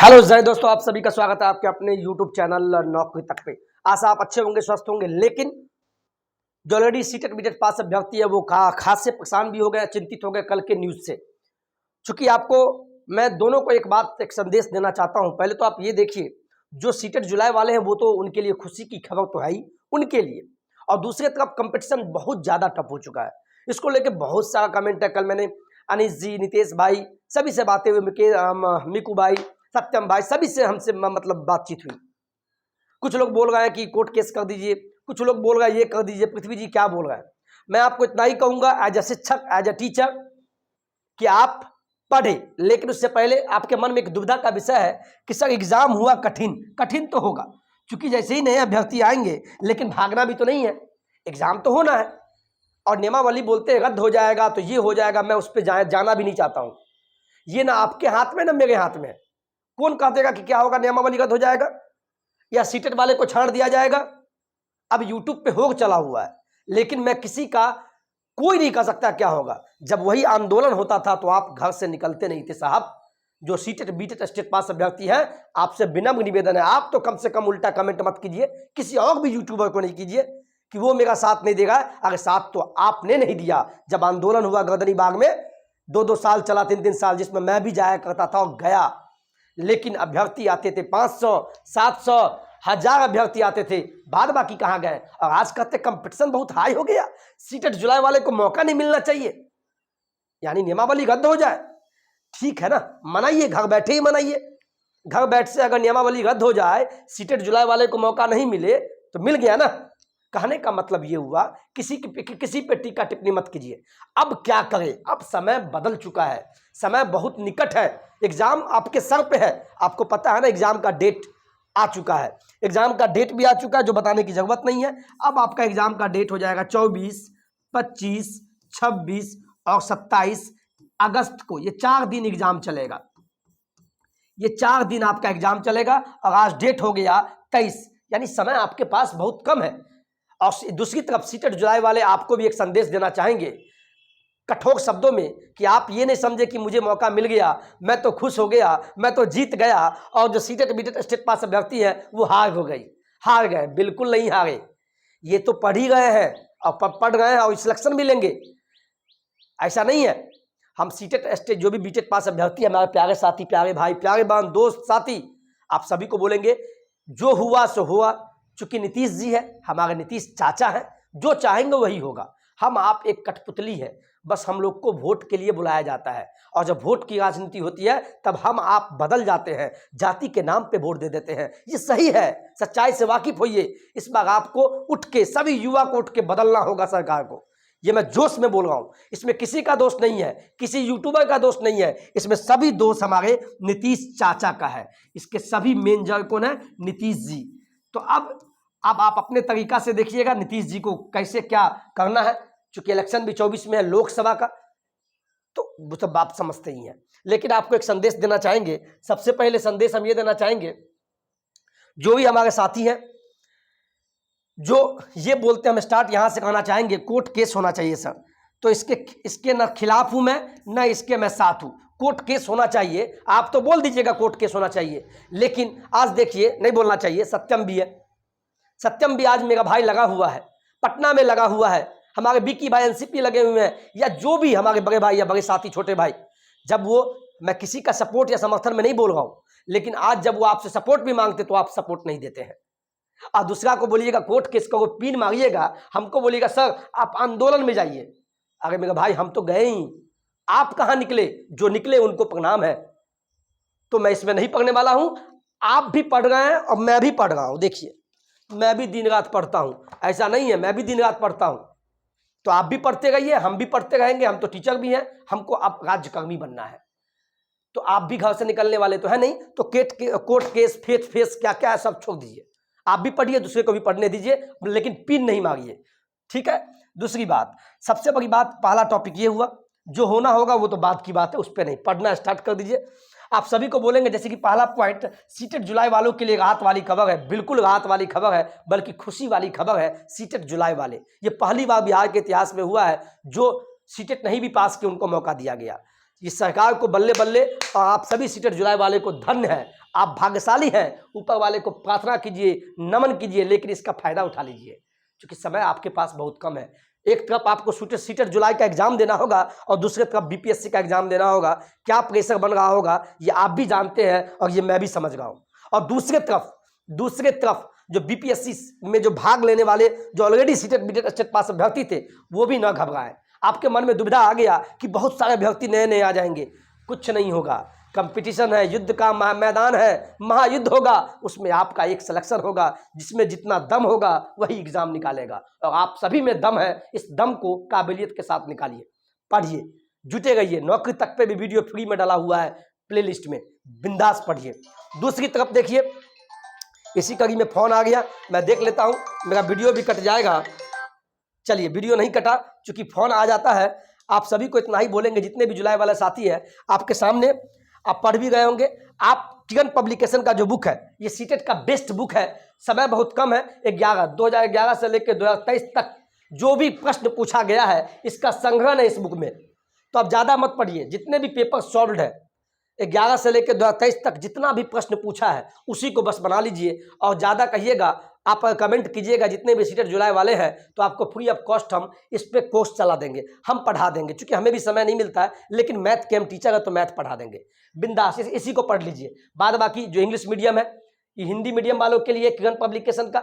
Hello जय दोस्तों, आप सभी का स्वागत है आपके अपने YouTube चैनल नौकरी तक पे। आशा आप अच्छे होंगे, स्वस्थ होंगे। लेकिन जो ऑलरेडी सीटेट बीटेट पास अभ्यर्थी है वो खास से परेशान भी हो गए, चिंतित हो गए कल के न्यूज से। चूंकि आपको मैं दोनों को एक संदेश देना चाहता हूं। पहले तो आप ये देखिए, जो सीटेट जुलाई वाले हैं वो तो उनके लिए खुशी की खबर तो है ही उनके लिए, और दूसरी तरफ कंपटीशन बहुत ज्यादा टफ हो चुका है। इसको लेकर बहुत सारा कमेंट है। कल मैंने अनिश जी, नितेश भाई, सभी से बातें हुई, मिकू भाई, सत्यम भाई, सभी से हमसे मतलब बातचीत हुई। कुछ लोग बोल रहे हैं कि कोर्ट केस कर दीजिए, कुछ लोग बोल रहे हैं ये कर दीजिए। पृथ्वी जी क्या बोल रहे हैं? मैं आपको इतना ही कहूंगा एज अ शिक्षक, एज अ टीचर, कि आप पढ़े, लेकिन उससे पहले आपके मन में एक दुविधा का विषय है कि सर एग्जाम हुआ कठिन। कठिन तो होगा, क्योंकि जैसे ही नए अभ्यर्थी आएंगे, लेकिन भागना भी तो नहीं है, एग्जाम तो होना है। और नियमावली बोलते हैं रद्द हो जाएगा तो ये हो जाएगा, मैं उस पर जाना भी नहीं चाहता हूं। ये ना आपके हाथ में ना मेरे हाथ में है। कौन कह देगा कि क्या होगा, नियमावली रद्द हो जाएगा या सीटेट वाले को छाड़ दिया जाएगा? अब यूट्यूब पे होग चला हुआ है, लेकिन मैं किसी का कोई नहीं कह सकता क्या होगा। जब वही आंदोलन होता था तो आप घर से निकलते नहीं थे साहब। जो सीटेट बीटेट स्टेट पास अभ्यर्थी हैं, आपसे विनम्र निवेदन है, आप तो कम से कम उल्टा कमेंट मत कीजिए, किसी और भी यूट्यूबर को नहीं कीजिए कि वो मेरा साथ नहीं देगा। अगर साथ तो आपने नहीं दिया जब आंदोलन हुआ गर्दनी बाग में, 2-2 साल चला, 3-3 साल, जिसमें मैं भी जाया करता था और गया। लेकिन अभ्यर्थी आते थे 500, 700, 1000 अभ्यर्थी आते थे, बाद बाकी कहाँ गए? और आज कहते कंपटीशन बहुत हाई हो गया, सीटेट जुलाई वाले को मौका नहीं मिलना चाहिए, यानी नियमावली रद्द हो जाए। ठीक है ना, मनाइए, घर बैठे ही मनाइए। घर बैठ से अगर नियमावली रद्द हो जाए, सीटेट जुलाई वाले को मौका नहीं मिले तो मिल गया ना। कहने का मतलब ये हुआ, किसी पे टीका टिप्पणी मत कीजिए। अब क्या करें? अब समय बदल चुका है, समय बहुत निकट है, एग्जाम आपके सर पे है। आपको पता है ना, एग्जाम का डेट आ चुका है, एग्जाम का डेट भी आ चुका है, जो बताने की जरूरत नहीं है। अब आपका एग्जाम का डेट हो जाएगा 24, 25, 26 और 27 अगस्त को। ये 4 दिन एग्जाम चलेगा, ये 4 दिन आपका एग्जाम चलेगा। और आज डेट हो गया 23, यानी समय आपके पास बहुत कम है। और दूसरी तरफ सीटेट जुलाई वाले आपको भी एक संदेश देना चाहेंगे कठोर शब्दों में, कि आप ये नहीं समझे कि मुझे मौका मिल गया, मैं तो खुश हो गया, मैं तो जीत गया, और जो सीटेट बीटेट स्टेट पास अभ्यर्थी है वो हार गए। बिल्कुल नहीं हारे, ये तो पढ़ ही गए हैं और पढ़ गए हैं और सिलेक्शन भी लेंगे, ऐसा नहीं है। हम सीटेट स्टेट जो भी बीटेट पास अभ्यर्थी है, हमारे प्यारे साथी, प्यारे भाई, प्यारे बहन, दोस्त, साथी, आप सभी को बोलेंगे जो हुआ सो हुआ। चूंकि नीतीश जी है, हमारे नीतीश चाचा है, जो चाहेंगे वही होगा। हम आप एक कठपुतली है, बस हम लोग को वोट के लिए बुलाया जाता है, और जब वोट की राजनीति होती है तब हम आप बदल जाते हैं, जाति के नाम पे वोट दे देते हैं। ये सही है, सच्चाई से वाकिफ होइए। इस बार आपको उठ के, सभी युवा को उठ के बदलना होगा सरकार को। ये मैं जोश में बोल रहा हूं, इसमें किसी का दोष नहीं है, किसी यूट्यूबर का दोष नहीं है, इसमें सभी दोष हमारे नीतीश चाचा का है। इसके सभी मेन जड़ कौन है? नीतीश जी। तो अब आप अपने तरीका से देखिएगा नीतीश जी को कैसे क्या करना है। चूंकि इलेक्शन भी 24 में है, लोकसभा का, तो वो सब आप समझते ही हैं। लेकिन आपको एक संदेश देना चाहेंगे। सबसे पहले संदेश हम ये देना चाहेंगे, जो भी हमारे साथी हैं जो ये बोलते हैं, हम स्टार्ट यहां से करना चाहेंगे, कोर्ट केस होना चाहिए सर। तो इसके ना खिलाफ हूं मैं, ना इसके मैं साथ हूं। कोर्ट केस होना चाहिए, आप तो बोल दीजिएगा कोर्ट केस होना चाहिए, लेकिन आज देखिए नहीं बोलना चाहिए। सत्यम भी है, सत्यम भी आज मेरा भाई लगा हुआ है, पटना में लगा हुआ है, हमारे बीकी भाई एनसीपी लगे हुए हैं, या जो भी हमारे बड़े भाई या बड़े साथी, छोटे भाई। जब वो, मैं किसी का सपोर्ट या समर्थन में नहीं बोल रहा हूं, लेकिन आज जब वो आपसे सपोर्ट भी मांगते तो आप सपोर्ट नहीं देते हैं। और दूसरा को बोलिएगा कोर्ट केस को पिन मांगिएगा, हमको बोलिएगा सर आप आंदोलन में जाइए। अरे मेरे भाई, हम तो गए ही, आप कहां निकले? जो निकले उनको प्रणाम है। तो मैं इसमें नहीं पढ़ने वाला हूं, आप भी पढ़ रहे हैं और मैं भी पढ़ रहा हूं। देखिए, मैं भी दिन रात पढ़ता हूं, ऐसा नहीं है, मैं भी दिन रात पढ़ता हूं। तो आप भी पढ़ते रहिए, हम भी पढ़ते रहेंगे, हम तो टीचर भी हैं, हमको अब राज्यकर्मी बनना है। तो आप भी घर से निकलने वाले तो है नहीं, तो कोर्ट केस फेस क्या क्या है सब छोड़ दीजिए। आप भी पढ़िए, दूसरे को भी पढ़ने दीजिए, लेकिन पिन नहीं मांगिए, ठीक है? दूसरी बात, सबसे बड़ी बात, पहला टॉपिक ये हुआ, जो होना होगा वो तो बात की बात है, उस पर नहीं, पढ़ना स्टार्ट कर दीजिए। आप सभी को बोलेंगे, जैसे कि पहला पॉइंट, सीटेट जुलाई वालों के लिए राहत वाली खबर है। बिल्कुल राहत वाली खबर है, बल्कि खुशी वाली खबर है। सीटेट जुलाई वाले, ये पहली बार बिहार के इतिहास में हुआ है जो सीटेट नहीं भी पास किए उनको मौका दिया गया। ये सरकार को बल्ले बल्ले, और आप सभी सीटेट जुलाई वाले को धन्य है, आप भाग्यशाली हैं। ऊपर वाले को प्रार्थना कीजिए, नमन कीजिए, लेकिन इसका फायदा उठा लीजिए क्योंकि समय आपके पास बहुत कम है। एक तरफ आपको सीटेट जुलाई का एग्जाम देना होगा और दूसरी तरफ बीपीएससी का एग्जाम देना होगा। क्या प्रेशर बन रहा होगा ये आप भी जानते हैं और ये मैं भी समझ रहा हूं। और दूसरे तरफ जो बीपीएससी में जो भाग लेने वाले जो ऑलरेडी सीटेट स्टेट पास अभ्यर्थी थे वो भी ना घबराएं। आपके मन में दुविधा आ गया कि बहुत सारे अभ्यर्थी नए नए आ जाएंगे, कुछ नहीं होगा। कंपटीशन है, युद्ध का मैदान है, महायुद्ध होगा, उसमें आपका एक सिलेक्शन होगा, जिसमें जितना दम होगा वही एग्जाम निकालेगा। और आप सभी में दम है, इस दम को काबिलियत के साथ निकालिए, पढ़िए, जुटे रहिए। नौकरी तक पे भी वीडियो फ्री में डाला हुआ है प्लेलिस्ट में, बिंदास पढ़िए। दूसरी तरफ देखिए, इसी कड़ी में फोन आ गया, मैं देख लेता हूं, मेरा वीडियो भी कट जाएगा। चलिए, वीडियो नहीं कटा, चूंकि फोन आ जाता है। आप सभी को इतना ही बोलेंगे, जितने भी जुलाई वाले साथी हैं, आपके सामने आप पढ़ भी गए होंगे। आप किरण पब्लिकेशन का जो बुक है, ये सीटेट का बेस्ट बुक है। समय बहुत कम है, 2011 से लेकर 2023 तक जो भी प्रश्न पूछा गया है इसका संग्रहण है इस बुक में। तो आप ज़्यादा मत पढ़िए, जितने भी पेपर सॉल्व है 11 से लेकर 2023 तक जितना भी प्रश्न पूछा है उसी को बस बना लीजिए। और ज़्यादा कहिएगा, आप कमेंट कीजिएगा, जितने भी सीटेट जुलाई वाले हैं, तो आपको फ्री ऑफ कॉस्ट हम इस पर कोर्स चला देंगे, हम पढ़ा देंगे। क्योंकि हमें भी समय नहीं मिलता है, लेकिन मैथ के हम टीचर है तो मैथ पढ़ा देंगे, बिंदास इसी को पढ़ लीजिए। बाद बाकी जो इंग्लिश मीडियम है, ये हिंदी मीडियम वालों के लिए किरण पब्लिकेशन का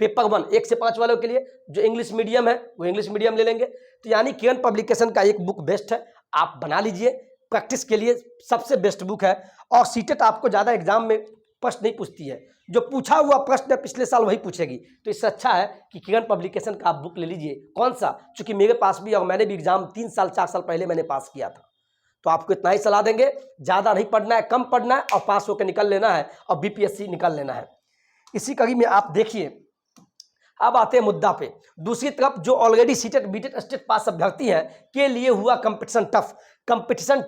पेपर 1 1 से 5 वालों के लिए, जो इंग्लिश मीडियम है वो इंग्लिश मीडियम ले लेंगे। तो यानी किरण पब्लिकेशन का एक बुक बेस्ट है, आप बना लीजिए, प्रैक्टिस के लिए सबसे बेस्ट बुक है। और सीटेट आपको ज़्यादा एग्जाम में प्रश्न नहीं पूछती है, जो पूछा हुआ प्रश्न पिछले साल वही पूछेगी। तो इससे अच्छा है कि किरण पब्लिकेशन का आप बुक ले लीजिए। कौन सा? चूंकि मेरे पास भी, और मैंने भी एग्जाम 3 साल 4 साल पहले मैंने पास किया था। तो आपको इतना ही सलाह देंगे, ज़्यादा नहीं पढ़ना है, कम पढ़ना है और पास होकर निकल लेना है और बीपीएससी निकल लेना है। इसी कड़ी में आप देखिए, अब आते हैं मुद्दा पे। दूसरी तरफ जो ऑलरेडी सीटेट बीटेट स्टेट पास अभ्यर्थी हैं के लिए हुआ कंपटीशन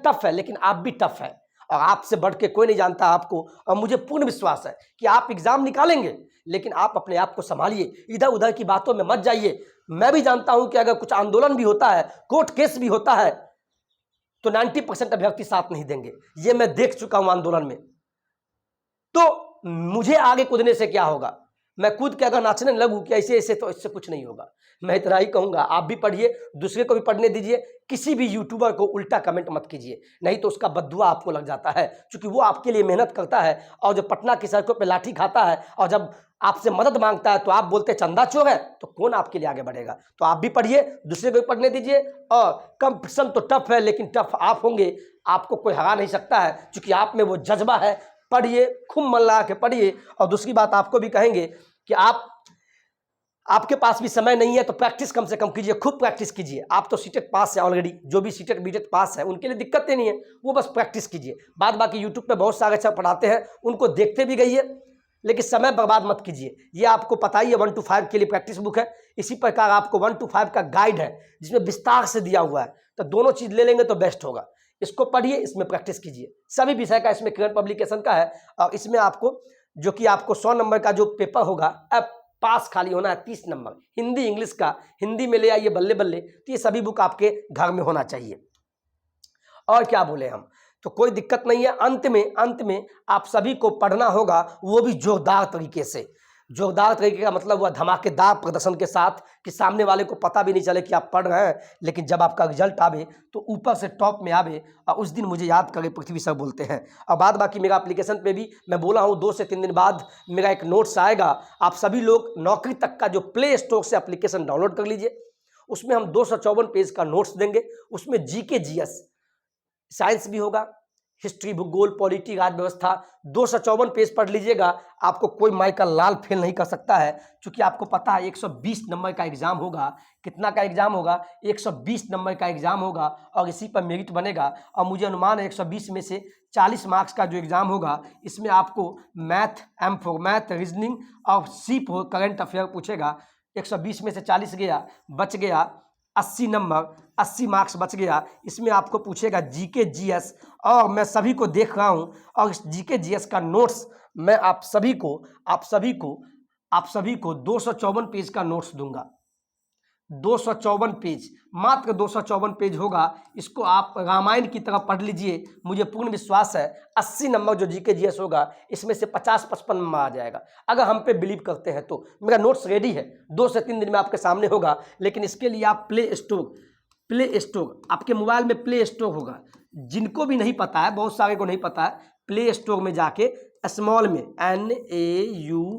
टफ है, लेकिन आप भी टफ है और आपसे बढ़ के कोई नहीं जानता आपको। और मुझे पूर्ण विश्वास है कि आप एग्जाम निकालेंगे, लेकिन आप अपने आप को संभालिए, इधर उधर की बातों में मत जाइए। मैं भी जानता हूं कि अगर कुछ आंदोलन भी होता है, कोर्ट केस भी होता है, तो 90% अभ्यर्थी साथ नहीं देंगे। ये मैं देख चुका हूं आंदोलन में। तो मुझे आगे कूदने से क्या होगा? मैं कूद के अगर नाचने लगूं कि ऐसे ऐसे, तो इससे कुछ नहीं होगा। मैं इतना ही कहूंगा, आप भी पढ़िए, दूसरे को भी पढ़ने दीजिए। किसी भी यूट्यूबर को उल्टा कमेंट मत कीजिए, नहीं तो उसका बद्दुआ आपको लग जाता है, क्योंकि वो आपके लिए मेहनत करता है और जब पटना की सड़कों पे लाठी खाता है और जब आपसे मदद मांगता है तो आप बोलते चंदा चोर है, तो कौन आपके लिए आगे बढ़ेगा? तो आप भी पढ़िए, दूसरे को भी पढ़ने दीजिए। और कंपटीशन तो टफ है, लेकिन टफ आप होंगे, आपको कोई हरा नहीं सकता है, क्योंकि आप में वो जज्बा है। पढ़िए, खूब मन लगा के पढ़िए। और दूसरी बात आपको भी कहेंगे कि आपके पास भी समय नहीं है तो प्रैक्टिस कम से कम कीजिए, खूब प्रैक्टिस कीजिए। आप तो सीटेट पास है ऑलरेडी, जो भी सीटेट बीटेट पास है उनके लिए दिक्कत नहीं है, वो बस प्रैक्टिस कीजिए। बाद बाकी यूट्यूब पे बहुत सारे अच्छा पढ़ाते हैं, उनको देखते भी गइए, लेकिन समय बर्बाद मत कीजिए। ये आपको पता ही है, 1 to 5 के लिए प्रैक्टिस बुक है। इसी प्रकार आपको 1 to 5 का गाइड है, जिसमें विस्तार से दिया हुआ है। तो दोनों चीज़ ले लेंगे तो बेस्ट होगा। इसको पढ़िए, इसमें प्रैक्टिस कीजिए। सभी विषय का इसमें किरण पब्लिकेशन का है, और इसमें आपको जो कि आपको 100 नंबर का जो पेपर होगा, अब पास खाली होना है 30 नंबर, हिंदी इंग्लिश का। हिंदी में ले आइए बल्ले बल्ले, तो ये सभी बुक आपके घर में होना चाहिए। और क्या बोले हम, तो कोई दिक्कत नहीं है। अंत में आप सभी को पढ़ना होगा, वो भी जोरदार तरीके से। जोरदार तरीके का मतलब हुआ धमाकेदार प्रदर्शन के साथ, कि सामने वाले को पता भी नहीं चले कि आप पढ़ रहे हैं, लेकिन जब आपका रिजल्ट आवे तो ऊपर से टॉप में आवे, और उस दिन मुझे याद करे, पृथ्वी सर बोलते हैं। और बाद बाकी मेरा एप्लीकेशन पे भी मैं बोला हूँ, 2 से 3 दिन बाद मेरा एक नोट्स आएगा। आप सभी लोग नौकरी तक का जो प्ले स्टोर से एप्लीकेशन डाउनलोड कर लीजिए। उसमें हम 254 पेज का नोट्स देंगे। उसमें जीके जीएस, साइंस भी होगा, हिस्ट्री, भूगोल, पॉलिटी, राज्य व्यवस्था, 254 पेज पढ़ लीजिएगा। आपको कोई माई का लाल फेल नहीं कर सकता है, क्योंकि आपको पता है 120 नंबर का एग्जाम होगा। कितना का एग्जाम होगा? 120 नंबर का एग्जाम होगा, और इसी पर मेरिट बनेगा। और मुझे अनुमान है 120 में से 40 मार्क्स का जो एग्जाम होगा, इसमें आपको मैथ, M4 मैथ, रीजनिंग और C4 करंट अफेयर पूछेगा। 120 में से 40 गया, बच गया 80 नंबर, 80 मार्क्स बच गया। इसमें आपको पूछेगा जीके जीएस, और मैं सभी को देख रहा हूं, और इस जीके जीएस का नोट्स मैं आप सभी को 254 पेज का नोट्स दूंगा। 254 पेज, मात्र 254 पेज होगा। इसको आप रामायण की तरह पढ़ लीजिए। मुझे पूर्ण विश्वास है 80 नंबर जो जीके जीएस होगा इसमें से 50-55 नंबर आ जाएगा, अगर हम पे बिलीव करते हैं तो। मेरा नोट्स रेडी है, 2 से 3 दिन में आपके सामने होगा। लेकिन इसके लिए आप प्ले स्टोर आपके मोबाइल में प्ले स्टोर होगा। जिनको भी नहीं पता है, बहुत सारे को नहीं पता है, प्ले स्टोर में जाके स्मॉल में NAUKARI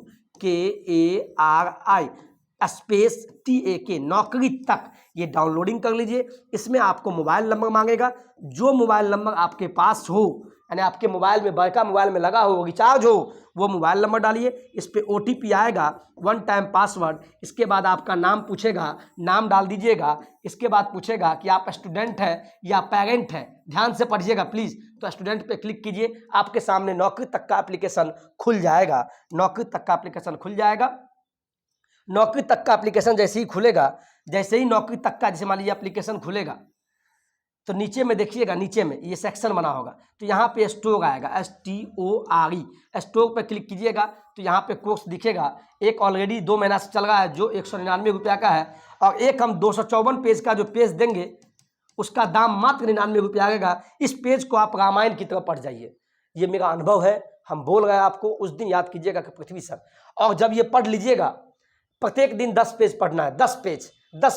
स्पेस TAK नौकरी तक ये डाउनलोडिंग कर लीजिए। इसमें आपको मोबाइल नंबर मांगेगा। जो मोबाइल नंबर आपके पास हो, यानी आपके मोबाइल में, बड़का मोबाइल में लगा हो, रिचार्ज हो, वो मोबाइल नंबर डालिए। इस पर OTP आएगा, 1 टाइम पासवर्ड। इसके बाद आपका नाम पूछेगा, नाम डाल दीजिएगा। इसके बाद पूछेगा कि आप स्टूडेंट है या पेरेंट है। ध्यान से पढ़िएगा प्लीज़। तो स्टूडेंट पे क्लिक कीजिए, आपके सामने नौकरी तक का एप्लीकेशन खुल जाएगा। नौकरी तक का एप्लीकेशन खुल जाएगा। नौकरी तक का एप्लीकेशन जैसे ही खुलेगा, जैसे ही नौकरी तक का, जैसे मान लीजिए एप्लीकेशन खुलेगा तो नीचे में देखिएगा, नीचे में ये सेक्शन बना होगा तो यहाँ पे स्टोर आएगा, STORE। स्टोर पे क्लिक कीजिएगा तो यहाँ पे कोर्स दिखेगा। एक ऑलरेडी 2 महीना से चल रहा है जो 199 रुपया का है, और एक हम 254 पेज का जो पेज देंगे उसका दाम मात्र 99 रुपया आएगा। इस पेज को आप रामायण की तरह पढ़ जाइए। ये मेरा अनुभव है, हम बोल रहे हैं आपको। उस दिन याद कीजिएगा कि पृथ्वी सर, और जब ये पढ़ लीजिएगा, प्रत्येक दिन 10 पेज पढ़ना है, 10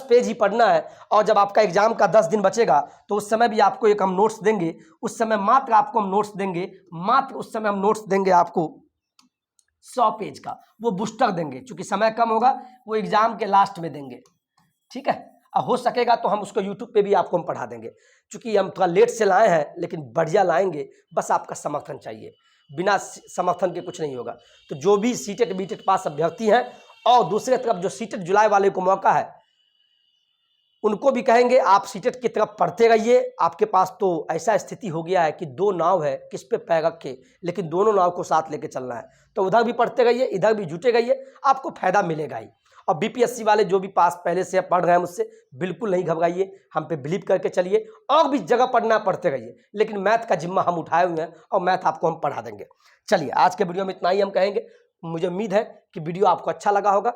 पेज ही पढ़ना है। और जब आपका एग्जाम का 10 दिन बचेगा तो उस समय भी आपको एक हम नोट्स देंगे। उस समय मात्र आपको हम नोट्स देंगे, उस समय हम नोट्स देंगे आपको 100 पेज का। वो बूस्टर देंगे, चूंकि समय कम होगा, वो एग्जाम के लास्ट में देंगे, ठीक है। और हो सकेगा तो हम उसको यूट्यूब पे भी आपको हम पढ़ा देंगे। चूंकि हम थोड़ा लेट से लाए हैं, लेकिन बढ़िया लाएंगे। बस आपका समर्थन चाहिए, बिना समर्थन के कुछ नहीं होगा। तो जो भी सीटेट बीटेट पास अभ्यर्थी हैं, और दूसरे तरफ जो सीटेट जुलाई वाले को मौका है, उनको भी कहेंगे आप सीटेट की तरफ पढ़ते रहिए। आपके पास तो ऐसा स्थिति हो गया है कि 2 नाव है, किस पे पैर रखे, लेकिन दोनों नाव को साथ लेके चलना है। तो उधर भी पढ़ते रहिए, इधर भी जुटे रहिए, आपको फायदा मिलेगा ही। और BPSC वाले जो भी पास पहले से पढ़ रहे हैं मुझसे, बिल्कुल नहीं घबराइए, हम पे बिलीव करके चलिए। और भी जगह पढ़ना पढ़ते रहिए, लेकिन मैथ का जिम्मा हम उठाए हुए हैं और मैथ आपको हम पढ़ा देंगे। चलिए, आज के वीडियो में इतना ही हम कहेंगे। मुझे उम्मीद है कि वीडियो आपको अच्छा लगा होगा।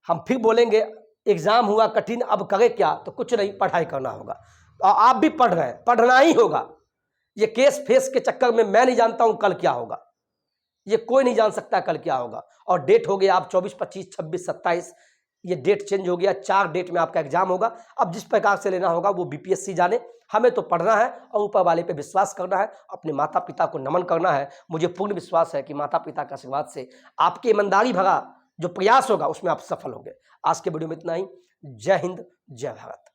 हम फिर बोलेंगे, एग्जाम हुआ कठिन, अब करे क्या? तो कुछ नहीं, पढ़ाई करना होगा। और आप भी पढ़ रहे हैं, पढ़ना ही होगा। ये केस फेस के चक्कर में मैं नहीं जानता हूं कल क्या होगा, ये कोई नहीं जान सकता कल क्या होगा। और डेट हो गया आप 24, 25, 26, 27, ये डेट चेंज हो गया। 4 डेट में आपका एग्जाम होगा। अब जिस प्रकार से लेना होगा वो BPSC जाने, हमें तो पढ़ना है और ऊपर वाले पे विश्वास करना है, अपने माता पिता को नमन करना है। मुझे पूर्ण विश्वास है कि माता पिता का आशीर्वाद से आपके ईमानदारी भरा जो प्रयास होगा उसमें आप सफल होंगे। आज के वीडियो में इतना ही। जय हिंद, जय भारत।